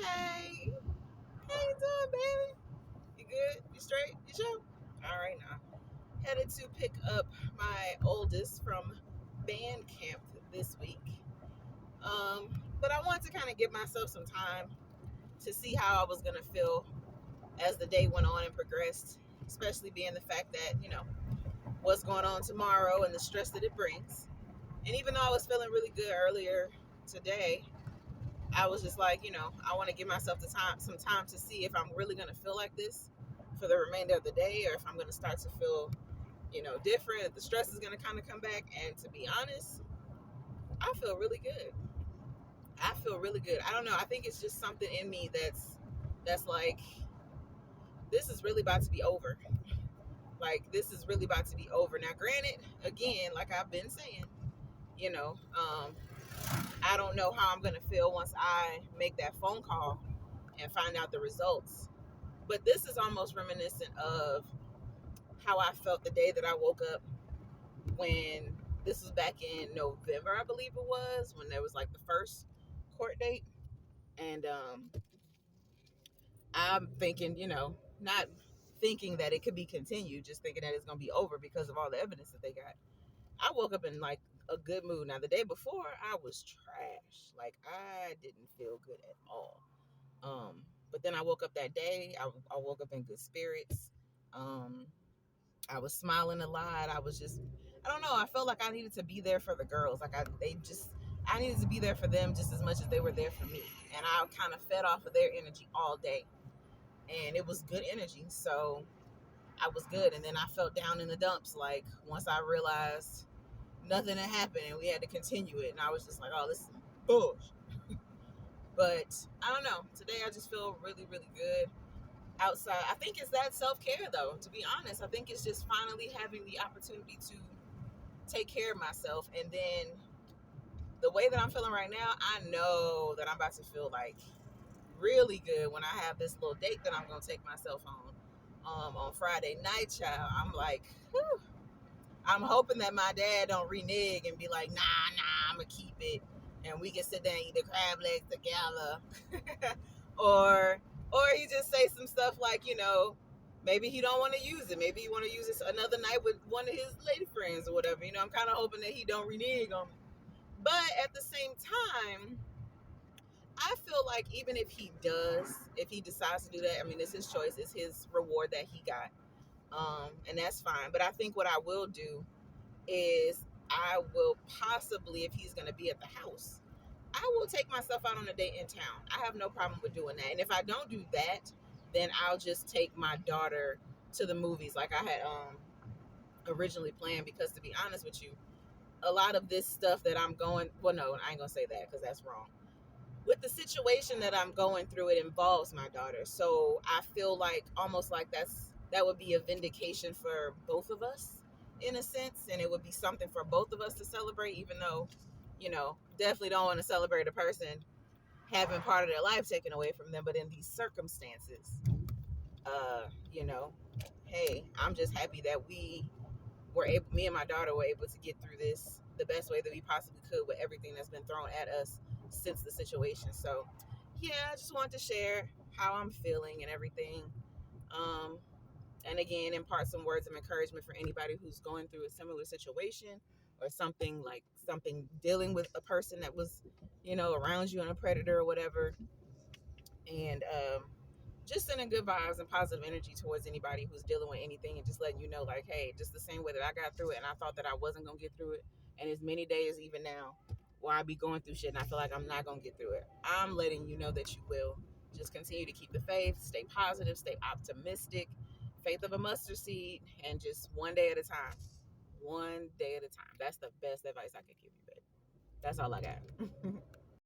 Hey, how you doing, baby? You good? You straight? You sure? All right, now. Headed to pick up my oldest from band camp this week. But I wanted to kind of give myself some time to see how I was gonna feel as the day went on and progressed, especially being the fact that what's going on tomorrow and the stress that it brings. And even though I was feeling really good earlier today, I was just like, I want to give myself some time to see if I'm really going to feel like this for the remainder of the day, or if I'm going to start to feel, different. If the stress is going to kind of come back. And to be honest, I feel really good. I feel really good. I don't know. I think it's just something in me that's like, this is really about to be over. Like, this is really about to be over. Now, granted, again, like I've been saying, you know, um, I don't know how I'm going to feel once I make that phone call and find out the results. But this is almost reminiscent of how I felt the day that I woke up when this was back in November, I believe it was, when there was like the first court date. And I'm thinking, not thinking that it could be continued, just thinking that it's going to be over because of all the evidence that they got. I woke up in like a good mood. Now, the day before, I was trash. Like, I didn't feel good at all. But then I woke up that day. I woke up in good spirits. Um, I was smiling a lot. I was just, I don't know. I felt like I needed to be there for the girls. I needed to be there for them just as much as they were there for me. And I kind of fed off of their energy all day. And it was good energy. So I was good. And then I felt down in the dumps. Like, once I realized nothing had happened and we had to continue it. And I was just like, oh, this is bullshit. But I don't know. Today I just feel really, really good outside. I think it's that self-care though, to be honest. I think it's just finally having the opportunity to take care of myself. And then the way that I'm feeling right now, I know that I'm about to feel like really good when I have this little date that I'm gonna take myself on Friday night, child. I'm like, whew. I'm hoping that my dad don't renege and be like, nah, I'm gonna keep it, and we can sit there and eat the crab legs together, or he just say some stuff like, maybe he don't want to use it. Maybe he want to use it another night with one of his lady friends or whatever. I'm kind of hoping that he don't renege on me. But at the same time, I feel like even if he decides to do that, I mean, it's his choice. It's his reward that he got. And that's fine. But I think what I will do is I will possibly, if he's going to be at the house, I will take myself out on a date in town. I have no problem with doing that. And if I don't do that, then I'll just take my daughter to the movies like I had originally planned. Because to be honest with you, a lot of this stuff that I'm going, well, no, I ain't going to say that because that's wrong. With the situation that I'm going through, it involves my daughter. So I feel like almost like that would be a vindication for both of us in a sense. And it would be something for both of us to celebrate, even though, definitely don't want to celebrate a person having part of their life taken away from them. But in these circumstances, uh, you know, hey, I'm just happy that me and my daughter were able to get through this the best way that we possibly could with everything that's been thrown at us since the situation. So, yeah, I just wanted to share how I'm feeling and everything. Um, and again, impart some words of encouragement for anybody who's going through a similar situation or something dealing with a person that was, around you and a predator or whatever. And just sending good vibes and positive energy towards anybody who's dealing with anything, and just letting you know, like, hey, just the same way that I got through it and I thought that I wasn't going to get through it. And as many days, even now, where I be going through shit and I feel like I'm not going to get through it, I'm letting you know that you will. Just continue to keep the faith, stay positive, stay optimistic, faith of a mustard seed, and just one day at a time. One day at a time. That's the best advice I could give you, babe. That's all I got.